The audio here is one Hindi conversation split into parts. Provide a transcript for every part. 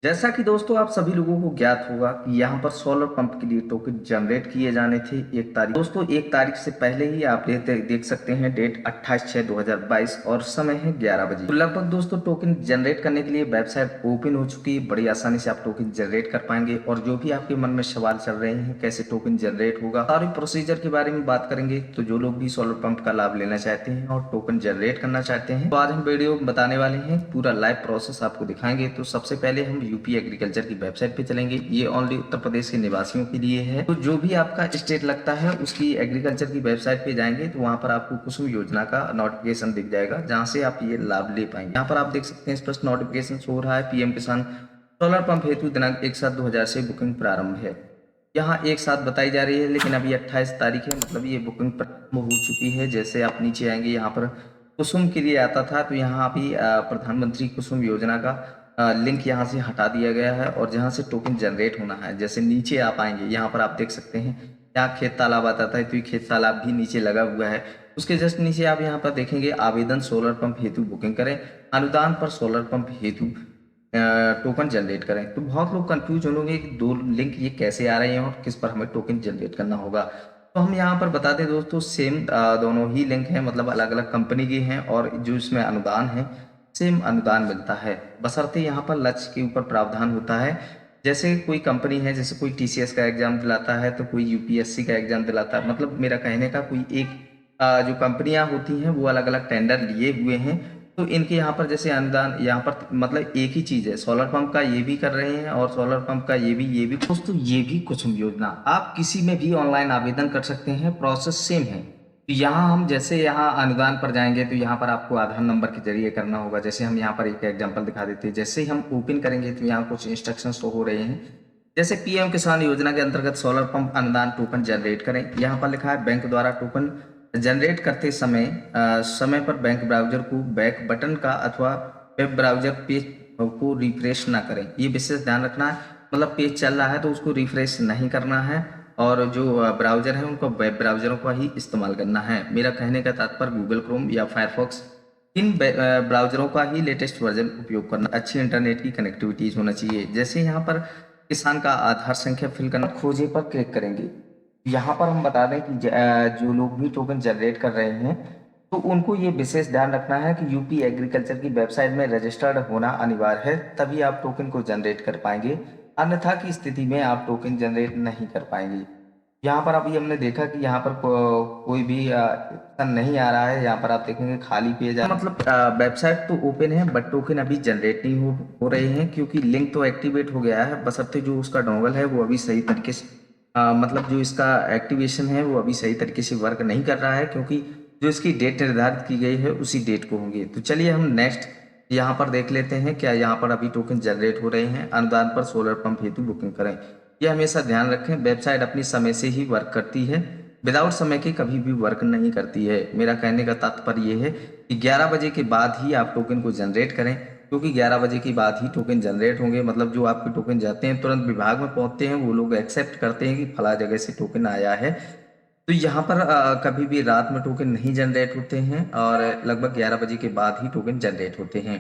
जैसा कि दोस्तों आप सभी लोगों को ज्ञात होगा कि यहाँ पर सोलर पंप के लिए टोकन जनरेट किए जाने थे 1 तारीख। दोस्तों 1 तारीख से पहले ही आप देख सकते हैं डेट 28/6/2022 और समय है 11 बजे। तो लगभग दोस्तों टोकन जनरेट करने के लिए वेबसाइट ओपन हो चुकी है। बड़ी आसानी से आप टोकन जनरेट कर पाएंगे और जो भी आपके मन में सवाल चल रहे हैं कैसे टोकन जनरेट होगा, सारी प्रोसीजर के बारे में बात करेंगे। तो जो लोग भी सोलर पंप का लाभ लेना चाहते हैं और टोकन जनरेट करना चाहते हैं तो आज हम वीडियो में बताने वाले हैं, पूरा लाइव प्रोसेस आपको दिखाएंगे। तो सबसे पहले हम यूपी एग्रीकल्चर की वेबसाइट पे चलेंगे। ये ओनली उत्तर प्रदेश के निवासियों के लिए है। तो जो भी आपका स्टेट लगता है उसकी एग्रीकल्चर की वेबसाइट पे जाएंगे तो वहां पर आपको कुसुम योजना का नोटिफिकेशन दिख जाएगा, जहां से आप ये लाभ ले पाएंगे। यहाँ पर आप देख सकते हैं स्पष्ट नोटिफिकेशन हो रहा है। पीएम किसान सोलर पंप हेतु दिनांक 1/7/2000 से बुकिंग प्रारंभ है। यहाँ एक साथ बताई जा रही है, लेकिन अभी 28 तारीख है, मतलब ये बुकिंग प्रारंभ हो चुकी है। जैसे आप नीचे आएंगे यहाँ पर कुसुम के लिए आता था, तो यहाँ अभी प्रधानमंत्री कुसुम योजना का लिंक यहाँ से हटा दिया गया है और जहाँ से टोकन जनरेट होना है, जैसे नीचे आप आएंगे यहाँ पर आप देख सकते हैं यहाँ खेत तालाब आता था, तो ये खेत तालाब भी नीचे लगा हुआ है। उसके जस्ट नीचे आप यहाँ पर देखेंगे आवेदन सोलर पंप हेतु बुकिंग करें, अनुदान पर सोलर पंप हेतु टोकन जनरेट करें। तो बहुत लोग कंफ्यूज होंगे कि दो लिंक ये कैसे आ रहे हैं और किस पर हमें टोकन जनरेट करना होगा। तो हम यहाँ पर बता दें दोस्तों, सेम दोनों ही लिंक हैं, मतलब अलग अलग कंपनी के हैं और जो इसमें अनुदान है सेम अनुदान मिलता है, बशर्ते यहाँ पर लक्ष्य के ऊपर प्रावधान होता है। जैसे कोई कंपनी है, जैसे कोई टीसीएस का एग्जाम दिलाता है तो कोई यूपीएससी का एग्जाम दिलाता है, मतलब मेरा कहने का कोई एक जो कंपनियां होती हैं वो अलग अलग टेंडर लिए हुए हैं। तो इनके यहाँ पर जैसे अनुदान यहाँ पर मतलब एक ही चीज है, सोलर पंप का ये भी कर रहे हैं और सोलर पंप का ये भी दोस्तों ये भी कुसुम योजना। आप किसी में भी ऑनलाइन आवेदन कर सकते हैं, प्रोसेस सेम है। तो यहाँ हम जैसे यहाँ अनुदान पर जाएंगे तो यहाँ पर आपको आधार नंबर के जरिए करना होगा। जैसे हम यहाँ पर एक एग्जांपल दिखा देते हैं, जैसे ही हम ओपन करेंगे तो यहाँ कुछ इंस्ट्रक्शंस तो हो रहे हैं। जैसे पीएम किसान योजना के अंतर्गत सोलर पंप अनुदान टोकन जनरेट करें, यहाँ पर लिखा है बैंक द्वारा टोकन जनरेट करते समय पर बैंक ब्राउजर को बैक बटन का अथवा वेब ब्राउजर पेज को रिफ्रेश ना करें। ये विशेष ध्यान रखना है, मतलब पेज चल रहा है तो उसको रिफ्रेश नहीं करना है और जो ब्राउजर है उनको वेब ब्राउजरों का ही इस्तेमाल करना है। मेरा कहने का तात्पर्य गूगल क्रोम या फायरफॉक्स इन ब्राउजरों का ही लेटेस्ट वर्जन उपयोग करना, अच्छी इंटरनेट की कनेक्टिविटीज होना चाहिए। जैसे यहाँ पर किसान का आधार संख्या फिल करना, खोजे पर क्लिक करेंगे। यहाँ पर हम बता दें कि जो लोग भी टोकन जनरेट कर रहे हैं तो उनको ये विशेष ध्यान रखना है कि यूपी एग्रीकल्चर की वेबसाइट में रजिस्टर्ड होना अनिवार्य है, तभी आप टोकन को जनरेट कर पाएंगे। अन्यथा की स्थिति में आप टोकन जनरेट नहीं कर पाएंगे। यहाँ पर अभी हमने देखा कि यहाँ पर कोई भी ऑप्शन नहीं आ रहा है। यहाँ पर आप देखेंगे खाली पेज मतलब वेबसाइट तो ओपन है बट टोकन अभी जनरेट नहीं हो रहे हैं, क्योंकि लिंक तो एक्टिवेट हो गया है, बशर्ते जो उसका डोंगल है वो अभी सही तरीके से मतलब जो इसका एक्टिवेशन है वो अभी सही तरीके से वर्क नहीं कर रहा है, क्योंकि जो इसकी डेट निर्धारित की गई है उसी डेट को होंगे। तो चलिए हम नेक्स्ट यहाँ पर देख लेते हैं क्या यहाँ पर अभी टोकन जनरेट हो रहे हैं। अनुदान पर सोलर पंप हेतु बुकिंग करें, यह हमेशा ध्यान रखें वेबसाइट अपनी समय से ही वर्क करती है, विदाउट समय के कभी भी वर्क नहीं करती है। मेरा कहने का तात्पर्य यह है कि 11 बजे के बाद ही आप टोकन को जनरेट करें, क्योंकि 11 बजे के बाद ही टोकन जनरेट होंगे। मतलब जो आपके टोकन जाते हैं तुरंत विभाग में पहुंचते हैं, वो लोग एक्सेप्ट करते हैं कि फला जगह से टोकन आया है। तो यहाँ पर कभी भी रात में टोकन नहीं जनरेट होते हैं और लगभग 11 बजे के बाद ही टोकन जनरेट होते हैं।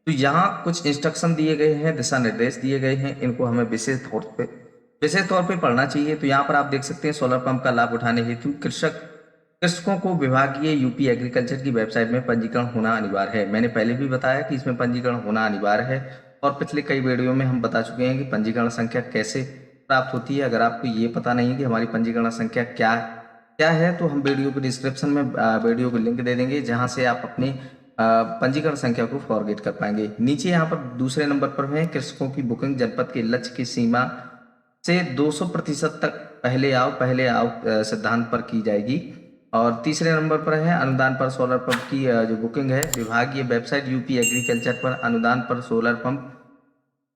तो यहाँ कुछ इंस्ट्रक्शन दिए गए हैं, दिशा निर्देश दिए गए हैं, इनको हमें विशेष तौर पे पढ़ना चाहिए। तो यहाँ पर आप देख सकते हैं सोलर पंप का लाभ उठाने हेतु कृषकों को विभागीय यूपी एग्रीकल्चर की वेबसाइट में पंजीकरण होना अनिवार्य है। मैंने पहले भी बताया कि इसमें पंजीकरण होना अनिवार्य है और पिछले कई वीडियो में हम बता चुके हैं कि पंजीकरण संख्या कैसे प्राप्त होती है। अगर आपको ये पता नहीं कि हमारी पंजीकरण संख्या क्या क्या है तो हम वीडियो के डिस्क्रिप्शन में वीडियो को लिंक दे देंगे, जहां से आप अपनी पंजीकरण संख्या को फॉरगेट कर पाएंगे। नीचे यहाँ पर दूसरे नंबर पर है कृषकों की बुकिंग जनपद के लक्ष्य की सीमा से 200% तक पहले आओ सिद्धांत पर की जाएगी। और तीसरे नंबर पर है अनुदान पर सोलर पंप की जो बुकिंग है, विभागीय वेबसाइट यूपी एग्रीकल्चर पर अनुदान पर सोलर पंप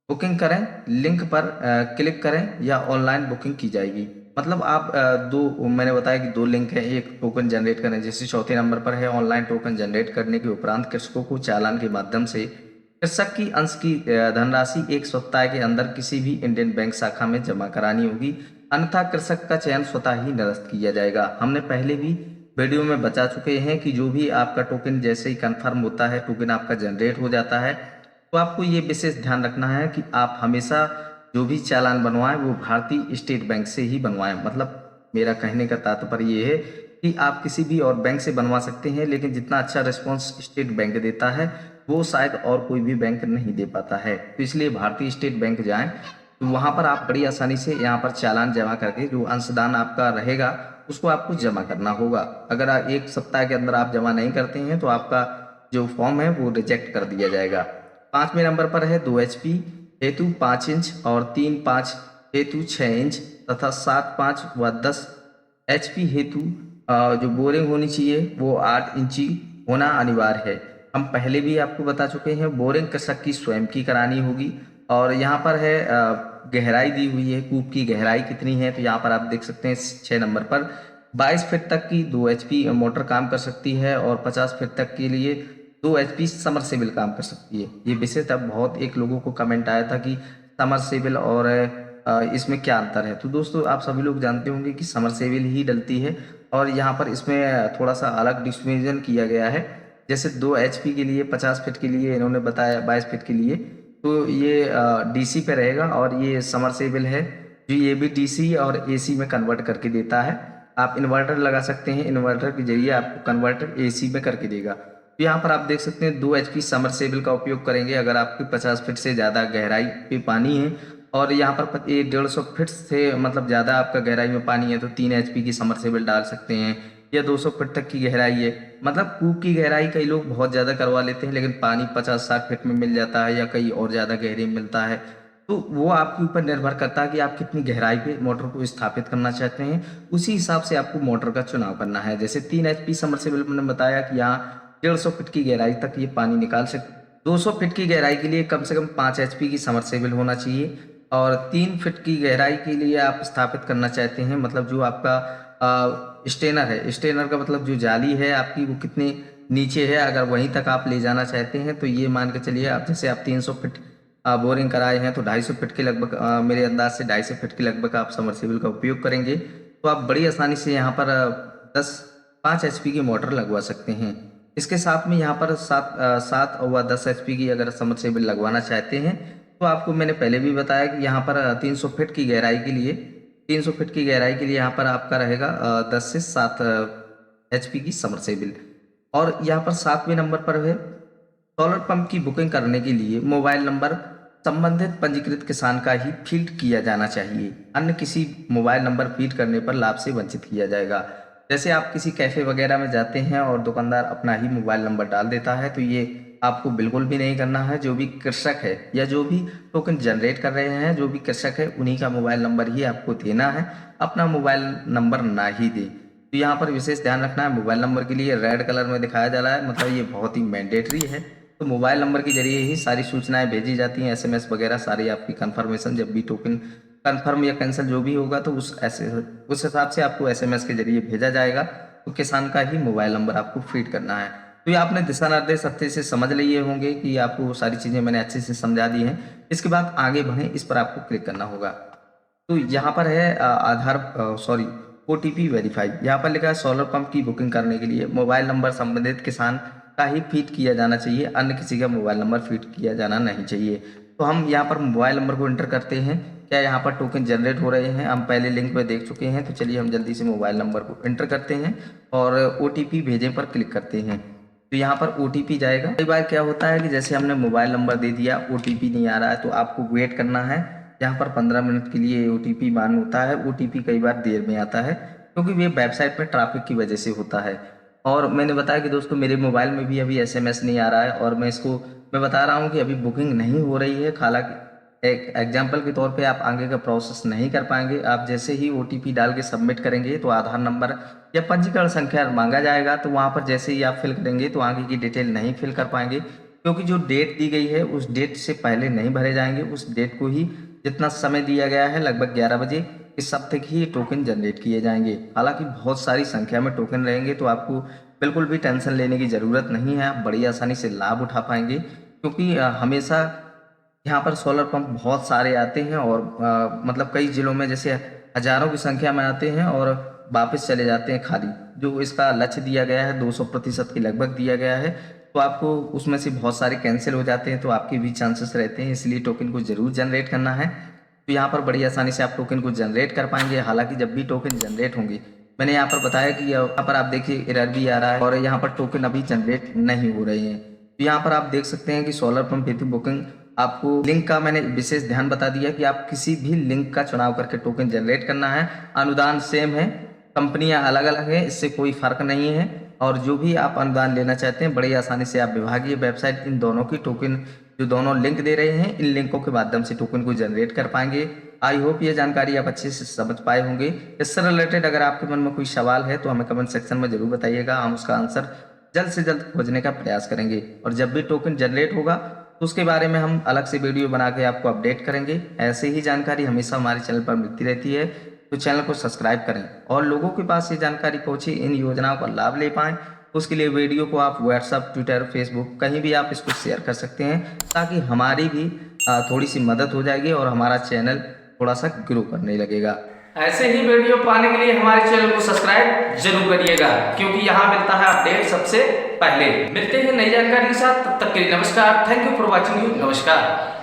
बुकिंग करें, लिंक पर क्लिक करें या ऑनलाइन बुकिंग की जाएगी। मतलब आप दो मैंने बताया कि दो लिंक है, एक टोकन जनरेट करें, जैसे चौथे नंबर पर है ऑनलाइन टोकन जनरेट करने के उपरांत कृषकों को चालान के माध्यम से कृषक की अंश की धनराशि 1 सप्ताह के अंदर किसी भी इंडियन बैंक शाखा में जमा करानी होगी, अन्यथा कृषक का चयन स्वतः ही निरस्त किया जाएगा। हमने पहले भी वीडियो में बता चुके हैं कि जो भी आपका टोकन जैसे ही कंफर्म होता है, टोकन आपका जनरेट हो जाता है, तो आपको ये विशेष ध्यान रखना है कि आप हमेशा जो भी चालान बनवाएं वो भारतीय स्टेट बैंक से ही बनवाएं। मतलब मेरा कहने का तात्पर्य ये है कि आप किसी भी और बैंक से बनवा सकते हैं, लेकिन जितना अच्छा रिस्पॉन्स स्टेट बैंक देता है वो शायद और कोई भी बैंक नहीं दे पाता है। तो इसलिए भारतीय स्टेट बैंक जाएं, तो वहाँ पर आप बड़ी आसानी से यहाँ पर चालान जमा करके जो अंशदान आपका रहेगा उसको आपको जमा करना होगा। अगर एक सप्ताह के अंदर आप जमा नहीं करते हैं तो आपका जो फॉर्म है वो रिजेक्ट कर दिया जाएगा। 5वें नंबर पर है 2 HP हेतु 5 इंच और 3-5 हेतु 6 इंच तथा 7-5 व 10 HP हेतु जो बोरिंग होनी चाहिए वो 8 इंची होना अनिवार्य है। हम पहले भी आपको बता चुके हैं, बोरिंग कृषक की स्वयं की करानी होगी। और यहाँ पर है गहराई दी हुई है, कूप की गहराई कितनी है, तो यहाँ पर आप देख सकते हैं 6 नंबर पर 22 फीट तक की 2 HP मोटर काम कर सकती है और 50 फीट तक के लिए 2 HP समरसेबल काम कर सकती है। ये विशेष अब बहुत एक लोगों को कमेंट आया था कि समरसेबल और इसमें क्या अंतर है। तो दोस्तों आप सभी लोग जानते होंगे कि समरसेबल ही डलती है और यहाँ पर इसमें थोड़ा सा अलग डिस्क्रिमिनेशन किया गया है। जैसे 2 HP के लिए 50 फीट के लिए इन्होंने बताया 22 फीट के लिए, तो ये DC पे रहेगा और ये समरसेबल है जो ये भी DC और AC में कन्वर्ट करके देता है। आप इन्वर्टर लगा सकते हैं, इन्वर्टर के जरिए आपको कन्वर्टर AC में करके देगा। तो यहाँ पर आप देख सकते हैं 2 HP समरसेबल का उपयोग करेंगे अगर आपकी 50 फीट से ज़्यादा गहराई पे पानी है और यहाँ पर ये 150 फीट से मतलब ज़्यादा आपका गहराई में पानी है तो 3 HP की समरसेबल डाल सकते हैं, या 200 फीट तक की गहराई है। मतलब कूप की गहराई कई लोग बहुत ज़्यादा करवा लेते हैं लेकिन पानी 50-60 फीट में मिल जाता है या कहीं और ज़्यादा गहरे में मिलता है। तो वो आपके ऊपर निर्भर करता है कि आप कितनी गहराई पे मोटर को स्थापित करना चाहते हैं, उसी हिसाब से आपको मोटर का चुनाव करना है। जैसे 3 HP समरसेबल मैंने बताया कि यहाँ 150 फीट की गहराई तक ये पानी निकाल सकते। 200 फीट की गहराई के लिए कम से कम 5 HP की समरसेबल होना चाहिए और 3 फीट की गहराई के लिए आप स्थापित करना चाहते हैं, मतलब जो आपका स्टेनर है, स्टेनर का मतलब जो जाली है आपकी वो कितने नीचे है, अगर वहीं तक आप ले जाना चाहते हैं तो ये मान के चलिए आप जैसे आप 300 फीट बोरिंग कराए हैं तो 250 फीट के लगभग मेरे अंदाज से 250 फीट के लगभग आप समरसेबल का उपयोग करेंगे तो आप बड़ी आसानी से यहाँ पर 5 HP की मोटर लगवा सकते हैं। इसके साथ में यहाँ पर 7 व 10 HP की अगर समरसेबल लगवाना चाहते हैं तो आपको मैंने पहले भी बताया कि यहाँ पर 300 फीट की गहराई के लिए 300 फीट की गहराई के लिए यहाँ पर आपका रहेगा 10 से 7 HP की समरसेबल। और यहाँ पर 7वें नंबर पर है सोलर पंप की बुकिंग करने के लिए मोबाइल नंबर संबंधित पंजीकृत किसान का ही फीड किया जाना चाहिए, अन्य किसी मोबाइल नंबर फीड करने पर लाभ से वंचित किया जाएगा। जैसे आप किसी कैफे वगैरह में जाते हैं और दुकानदार अपना ही मोबाइल नंबर डाल देता है तो ये आपको बिल्कुल भी नहीं करना है। जो भी कृषक है या जो भी टोकन जनरेट कर रहे हैं, जो भी कृषक है उन्हीं का मोबाइल नंबर ही आपको देना है, अपना मोबाइल नंबर ना ही दें। तो यहाँ पर विशेष ध्यान रखना है, मोबाइल नंबर के लिए रेड कलर में दिखाया जा रहा है, मतलब ये बहुत ही मैंडेटरी है। तो मोबाइल नंबर के जरिए ही सारी सूचनाएं भेजी जाती हैं, SMS वगैरह सारी आपकी कंफर्मेशन, जब भी टोकन कंफर्म या कैंसिल जो भी होगा तो उस हिसाब से आपको SMS के जरिए भेजा जाएगा। तो किसान का ही मोबाइल नंबर आपको फीड करना है। तो ये आपने दिशा निर्देश अच्छे से समझ लिए होंगे कि आपको सारी चीज़ें मैंने अच्छे से समझा दी हैं। इसके बाद आगे बढ़ें, इस पर आपको क्लिक करना होगा। तो यहाँ पर है OTP वेरीफाई। यहाँ पर लिखा है सोलर पंप की बुकिंग करने के लिए मोबाइल नंबर संबंधित किसान का ही फीड किया जाना चाहिए, अन्य किसी का मोबाइल नंबर फीड किया जाना नहीं चाहिए। तो हम यहाँ पर मोबाइल नंबर को एंटर करते हैं। क्या यहाँ पर टोकन जनरेट हो रहे हैं, हम पहले लिंक में देख चुके हैं। तो चलिए हम जल्दी से मोबाइल नंबर को एंटर करते हैं और OTP भेजें पर क्लिक करते हैं। तो यहाँ पर OTP जाएगा। कई बार क्या होता है कि जैसे हमने मोबाइल नंबर दे दिया, OTP नहीं आ रहा है, तो आपको वेट करना है। यहाँ पर 15 मिनट के लिए OTP मान होता है। OTP कई बार देर में आता है क्योंकि ये वेबसाइट में ट्रैफिक की वजह से होता है। और मैंने बताया कि दोस्तों मेरे मोबाइल में भी अभी SMS नहीं आ रहा है और मैं बता रहा हूँ कि अभी बुकिंग नहीं हो रही है। हालांकि एक एग्जाम्पल के तौर पे आप आगे का प्रोसेस नहीं कर पाएंगे। आप जैसे ही OTP डाल के सबमिट करेंगे तो आधार नंबर या पंजीकरण संख्या मांगा जाएगा, तो वहाँ पर जैसे ही आप फिल करेंगे तो आगे की डिटेल नहीं फिल कर पाएंगे क्योंकि जो डेट दी गई है उस डेट से पहले नहीं भरे जाएंगे। उस डेट को ही जितना समय दिया गया है लगभग 11 बजे इस हफ्ते की ही टोकन जनरेट किए जाएंगे। हालांकि बहुत सारी संख्या में टोकन रहेंगे तो आपको बिल्कुल भी टेंशन लेने की ज़रूरत नहीं है। आप बड़ी आसानी से लाभ उठा पाएंगे क्योंकि हमेशा यहाँ पर सोलर पंप बहुत सारे आते हैं और मतलब कई ज़िलों में जैसे हज़ारों की संख्या में आते हैं और वापस चले जाते हैं खाली। जो इसका लक्ष्य दिया गया है 200% के लगभग दिया गया है। तो आपको उसमें से बहुत सारे कैंसिल हो जाते हैं, तो आपके भी चांसेस रहते हैं, इसलिए टोकन को ज़रूर जनरेट करना है। तो यहाँ पर बड़ी आसानी से आप टोकन को जनरेट कर पाएंगे। हालांकि जब भी टोकन जनरेट होंगे, मैंने यहाँ पर बताया कि यहाँ पर आप देखिए एरर भी आ रहा है और यहाँ पर टोकन अभी जनरेट नहीं हो रहे हैं। तो यहाँ पर आप देख सकते हैं कि सोलर पंप हेतु बुकिंग, आपको लिंक का मैंने विशेष ध्यान बता दिया कि आप किसी भी लिंक का चुनाव करके टोकन जनरेट करना है। अनुदान सेम है, कंपनियां अलग अलग है, इससे कोई फर्क नहीं है। और जो भी आप अनुदान लेना चाहते हैं, बड़ी आसानी से आप विभागीय वेबसाइट इन दोनों की टोकन, जो दोनों लिंक दे रहे हैं, इन लिंकों के माध्यम से टोकन को जनरेट कर पाएंगे। आई होप ये जानकारी आप अच्छे से समझ पाए होंगे। इससे रिलेटेड अगर आपके मन में कोई सवाल है तो हमें कमेंट सेक्शन में जरूर बताइएगा, हम उसका आंसर जल्द से जल्द खोजने का प्रयास करेंगे। और जब भी टोकन जनरेट होगा तो उसके बारे में हम अलग से वीडियो बना के आपको अपडेट करेंगे। ऐसे ही जानकारी हमेशा हमारे चैनल पर मिलती रहती है, तो चैनल को सब्सक्राइब करें और लोगों के पास ये जानकारी पहुंचे, इन योजनाओं का लाभ ले पाएं। उसके लिए वीडियो को आप व्हाट्सएप, ट्विटर, फेसबुक कहीं भी आप इसको शेयर कर सकते हैं, ताकि हमारी भी थोड़ी सी मदद हो जाएगी और हमारा चैनल थोड़ा सा ग्रो करने लगेगा। ऐसे ही वीडियो पाने के लिए हमारे चैनल को सब्सक्राइब जरूर करिएगा, क्योंकि यहाँ मिलता है अपडेट सबसे पहले। मिलते हैं नई जानकारी के साथ, तब तक के लिए नमस्कार। Thank you for watching. नमस्कार।